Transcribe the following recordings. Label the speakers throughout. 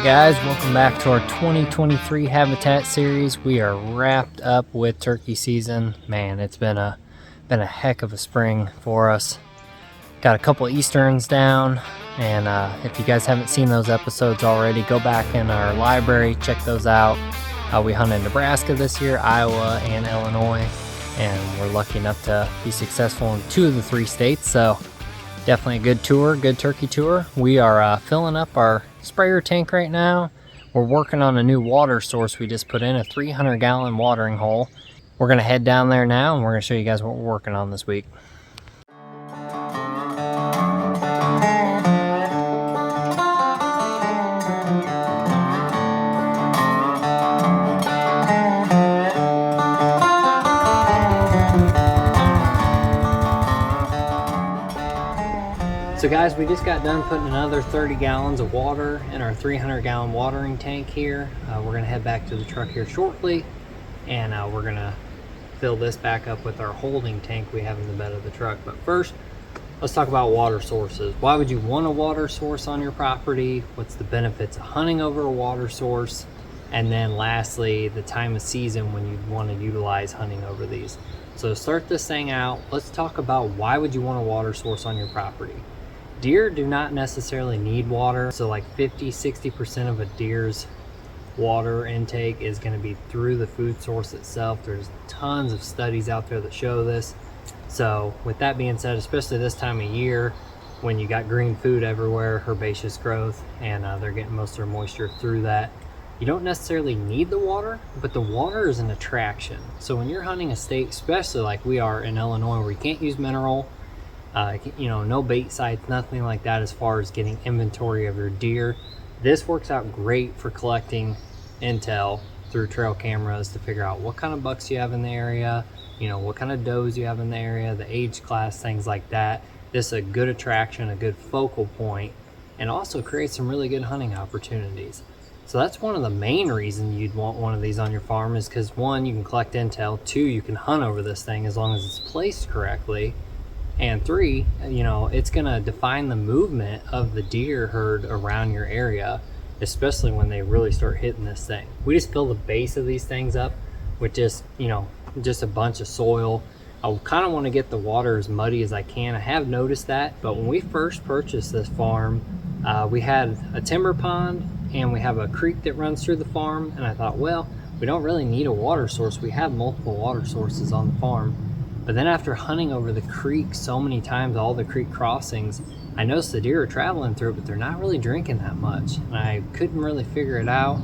Speaker 1: guys, welcome back to our 2023 habitat series. We are wrapped up with turkey season. Man, it's been a heck of a spring for us. Got a couple Easterns down, and if you guys haven't seen those episodes already, go back in our library, check those out. We hunted Nebraska this year, Iowa, and Illinois, and we're lucky enough to be successful in 2 of the 3 states, so definitely a good tour, good turkey tour. We are filling up our sprayer tank right now. We're working on a new water source we just put in, a 300-gallon watering hole. We're going to head down there now, and we're going to show you guys what we're working on this week. So guys, we just got done putting another 30 gallons of water in our 300-gallon watering tank here. We're gonna head back to the truck here shortly, and we're gonna fill this back up with our holding tank we have in the bed of the truck. But first, let's talk about water sources. Why would you want a water source on your property? What's the benefits of hunting over a water source? And then lastly, the time of season when you want to utilize hunting over these. So to start this thing out, let's talk about why would you want a water source on your property. Deer do not necessarily need water, so like 50-60% of a deer's water intake is going to be through the food source itself. There's tons of studies out there that show this. So with that being said, especially this time of year when you got green food everywhere, herbaceous growth, and they're getting most of their moisture through that, you don't necessarily need the water, but the water is an attraction. So when you're hunting a state, especially like we are in Illinois, where you can't use mineral, no bait sites, nothing like that as far as getting inventory of your deer. This works out great for collecting intel through trail cameras to figure out what kind of bucks you have in the area, what kind of does you have in the area, the age class, things like that. This is a good attraction, a good focal point, and also creates some really good hunting opportunities. So that's one of the main reasons you'd want one of these on your farm, is because 1, you can collect intel, 2, you can hunt over this thing as long as it's placed correctly, and 3, it's gonna define the movement of the deer herd around your area, especially when they really start hitting this thing. We just fill the base of these things up with just a bunch of soil. I kind of want to get the water as muddy as I can. I have noticed that, but when we first purchased this farm, we had a timber pond and we have a creek that runs through the farm, and I thought, well, we don't really need a water source. We have multiple water sources on the farm. But then after hunting over the creek so many times, all the creek crossings, I noticed the deer are traveling through it, but they're not really drinking that much. And I couldn't really figure it out.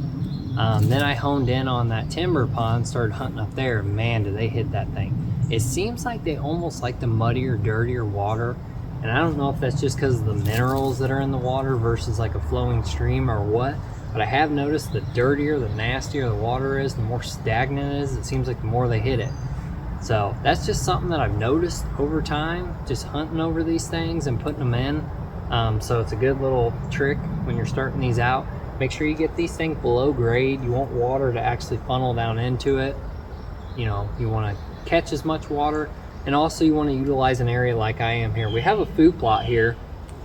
Speaker 1: Then I honed in on that timber pond, started hunting up there. Man, do they hit that thing. It seems like they almost like the muddier, dirtier water. And I don't know if that's just because of the minerals that are in the water versus like a flowing stream or what. But I have noticed the dirtier, the nastier the water is, the more stagnant it is. It seems like the more they hit it. So that's just something that I've noticed over time, just hunting over these things and putting them in. So it's a good little trick when you're starting these out. Make sure you get these things below grade. You want water to actually funnel down into it. You want to catch as much water, and also you want to utilize an area like I am here. We have a food plot here,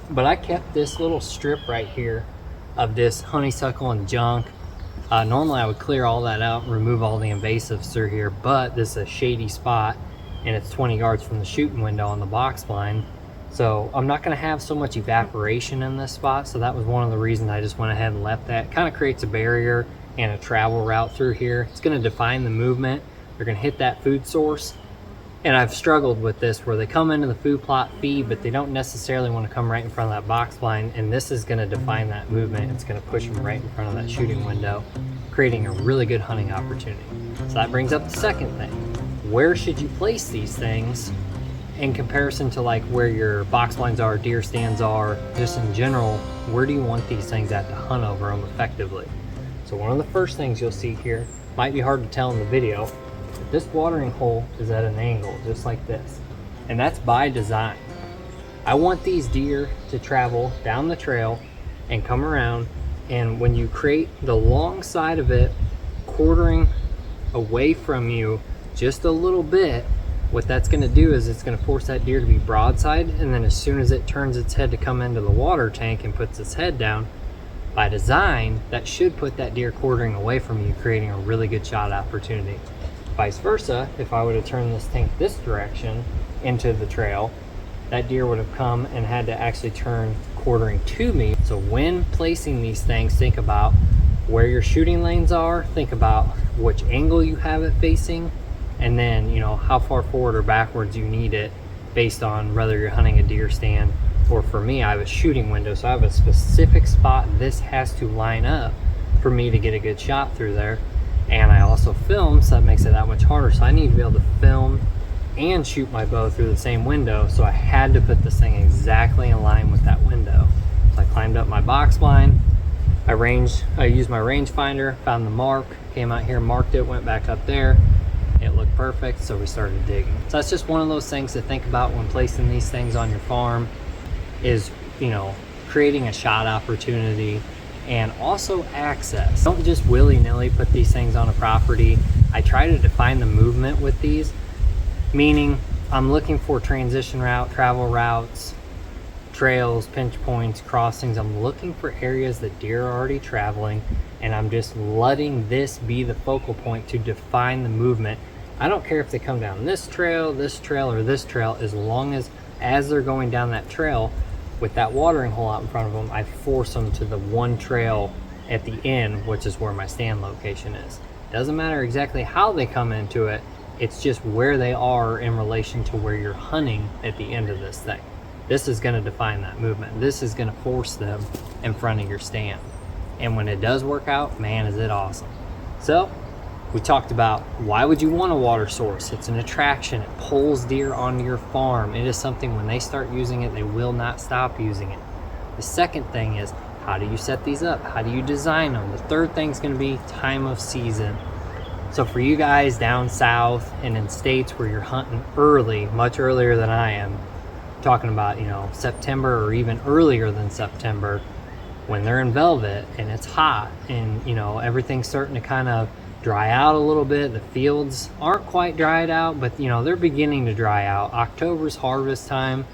Speaker 1: but I kept this little strip right here of this honeysuckle and junk. Normally I would clear all that out and remove all the invasives through here, but this is a shady spot and it's 20 yards from the shooting window on the box blind. So I'm not going to have so much evaporation in this spot. So that was one of the reasons I just went ahead and left that. Kind of creates a barrier and a travel route through here. It's going to define the movement. They're going to hit that food source. And I've struggled with this where they come into the food plot, feed, but they don't necessarily want to come right in front of that box blind. And this is going to define that movement. It's going to push them right in front of that shooting window, creating a really good hunting opportunity. So that brings up the second thing. Where should you place these things in comparison to like where your box blinds are, deer stands are, just in general? Where do you want these things at to hunt over them effectively? So one of the first things you'll see here, might be hard to tell in the video, this watering hole is at an angle, just like this. And that's by design. I want these deer to travel down the trail and come around, and when you create the long side of it, quartering away from you just a little bit, what that's gonna do is it's gonna force that deer to be broadside, and then as soon as it turns its head to come into the water tank and puts its head down, By design, that should put that deer quartering away from you, creating a really good shot opportunity. Vice versa, if I would have turned this tank this direction into the trail, that deer would have come and had to actually turn quartering to me. So when placing these things, think about where your shooting lanes are, think about which angle you have it facing, and then, you know, how far forward or backwards you need it based on whether you're hunting a deer stand, or for me, I have a shooting window, so I have a specific spot this has to line up for me to get a good shot through there. And I also film, so that makes it that much harder. So I need to be able to film and shoot my bow through the same window. So I had to put this thing exactly in line with that window. So I climbed up my box blind, I used my rangefinder, found the mark, came out here, marked it, went back up there. It looked perfect, so we started digging. So that's just one of those things to think about when placing these things on your farm, is, you know, creating a shot opportunity and also access. Don't just willy-nilly put these things on a property. I try to define the movement with these, meaning I'm looking for transition route, travel routes, trails, pinch points, crossings. I'm looking for areas that deer are already traveling, and I'm just letting this be the focal point to define the movement. I don't care if they come down this trail, or this trail, as long as they're going down that trail with that watering hole out in front of them, I force them to the one trail at the end, which is where my stand location is. Doesn't matter exactly how they come into it, it's just where they are in relation to where you're hunting at the end of this thing. This is going to define that movement. This is going to force them in front of your stand. And when it does work out, man, is it awesome. So we talked about, why would you want a water source? It's an attraction. It pulls deer onto your farm. It is something, when they start using it, they will not stop using it. The second thing is, how do you set these up? How do you design them? The third thing is going to be time of season. So for you guys down south and in states where you're hunting early, much earlier than I am, talking about, you know, September or even earlier than September, when they're in velvet and it's hot and, you know, everything's starting to kind of dry out a little bit. The fields aren't quite dried out, but, you know, they're beginning to dry out. October's harvest time,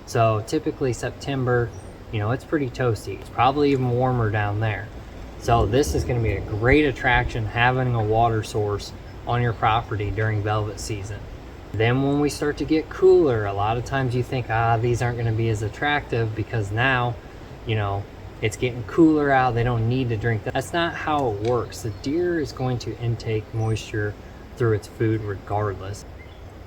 Speaker 1: so typically September, you know, it's pretty toasty. It's probably even warmer down there. So this is going to be a great attraction, having a water source on your property during velvet season. Then when we start to get cooler, a lot of times you think, these aren't going to be as attractive because now, you know, it's getting cooler out, they don't need to drink that. That's not how it works. The deer is going to intake moisture through its food regardless.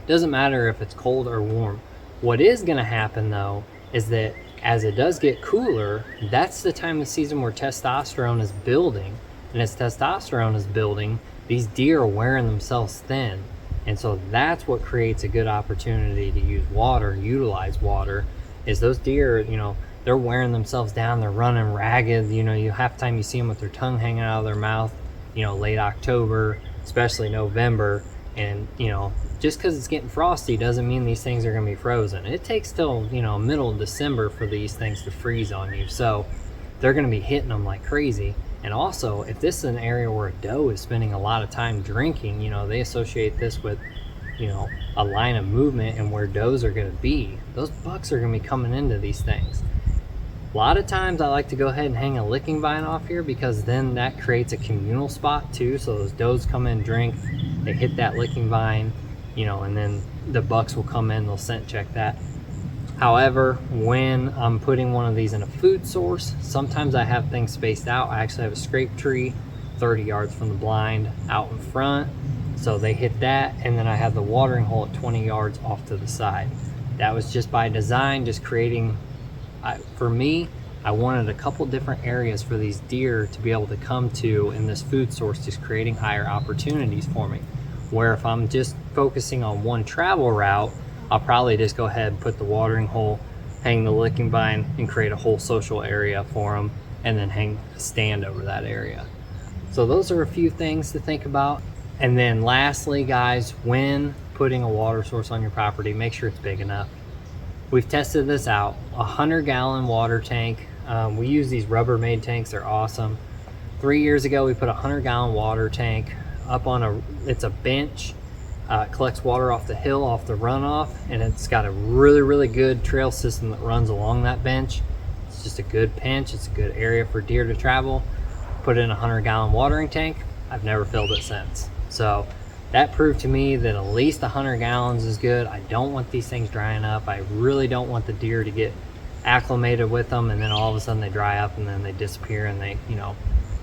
Speaker 1: Doesn't matter if it's cold or warm. What is going to happen though is that as it does get cooler, that's the time of season where testosterone is building. And as testosterone is building, these deer are wearing themselves thin. And so that's what creates a good opportunity to use water, utilize water, is those deer, you know, they're wearing themselves down, they're running ragged. You know, half the time you see them with their tongue hanging out of their mouth, you know, late October, especially November. And, you know, just because it's getting frosty doesn't mean these things are going to be frozen. It takes till, you know, middle of December for these things to freeze on you. So they're going to be hitting them like crazy. And also, if this is an area where a doe is spending a lot of time drinking, you know, they associate this with, you know, a line of movement and where does are going to be. Those bucks are going to be coming into these things. A lot of times I like to go ahead and hang a licking vine off here, because then that creates a communal spot too. So those does come in, drink, they hit that licking vine, you know, and then the bucks will come in, they'll scent check that. However, when I'm putting one of these in a food source, sometimes I have things spaced out. I actually have a scrape tree 30 yards from the blind out in front. So they hit that, and then I have the watering hole at 20 yards off to the side. That was just by design, just creating, for me, I wanted a couple different areas for these deer to be able to come to in this food source, just creating higher opportunities for me. Where if I'm just focusing on one travel route, I'll probably just go ahead and put the watering hole, hang the licking vine, and create a whole social area for them, and then hang a stand over that area. So those are a few things to think about. And then lastly, guys, when putting a water source on your property, make sure it's big enough. We've tested this out, 100-gallon water tank. We use these Rubbermaid tanks, they're awesome. 3 years ago, we put a 100-gallon water tank up on it's a bench. It collects water off the hill, off the runoff, and it's got a really, really good trail system that runs along that bench. It's just a good pinch. It's a good area for deer to travel. Put in a 100-gallon watering tank. I've never filled it since. So that proved to me that at least 100 gallons is good. I don't want these things drying up. I really don't want the deer to get acclimated with them and then all of a sudden they dry up and then they disappear, and they, you know,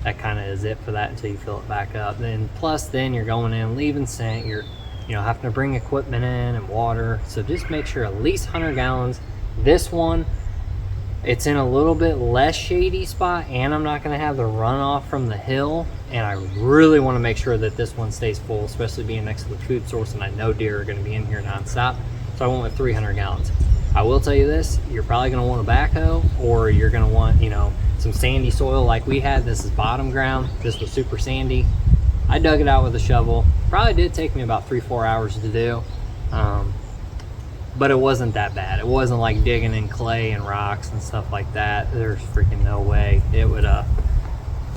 Speaker 1: that kind of is it for that until you fill it back up. Then plus then you're going in, leaving scent, you're, you know, having to bring equipment in and water. So just make sure at least 100 gallons. This one, it's in a little bit less shady spot, and I'm not going to have the runoff from the hill, and I really want to make sure that this one stays full, especially being next to the food source, and I know deer are going to be in here nonstop. So I went with 300 gallons. I will tell you this, you're probably going to want a backhoe, or you're going to want, you know, some sandy soil like we had. This is bottom ground. This was super sandy. I dug it out with a shovel. Probably did take me about 3-4 hours to do. But it wasn't that bad. It wasn't like digging in clay and rocks and stuff like that. There's freaking no way. It would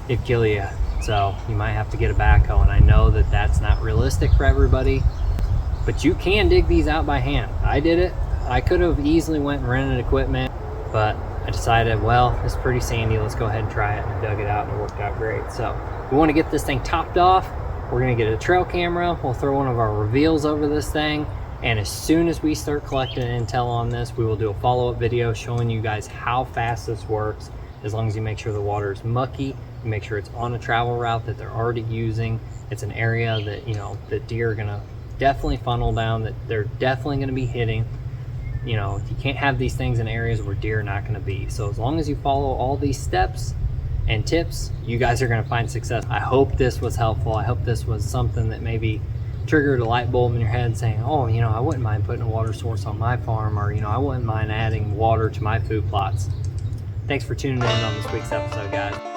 Speaker 1: it'd kill you. So you might have to get a backhoe, and I know that that's not realistic for everybody, but you can dig these out by hand. I did it. I could have easily went and rented equipment, but I decided, well, it's pretty sandy, let's go ahead and try it, and I dug it out and it worked out great. So we want to get this thing topped off. We're going to get a trail camera. We'll throw one of our reveals over this thing, and as soon as we start collecting intel on this, we will do a follow-up video showing you guys how fast this works, as long as you make sure the water is mucky, you make sure it's on a travel route that they're already using. It's an area that, you know, that deer are going to definitely funnel down, that they're definitely going to be hitting. You know, you can't have these things in areas where deer are not going to be. So as long as you follow all these steps and tips, you guys are going to find success. I hope this was helpful. I hope this was something that maybe triggered a light bulb in your head saying, oh, you know, I wouldn't mind putting a water source on my farm, or, you know, I wouldn't mind adding water to my food plots. Thanks for tuning in on this week's episode, guys.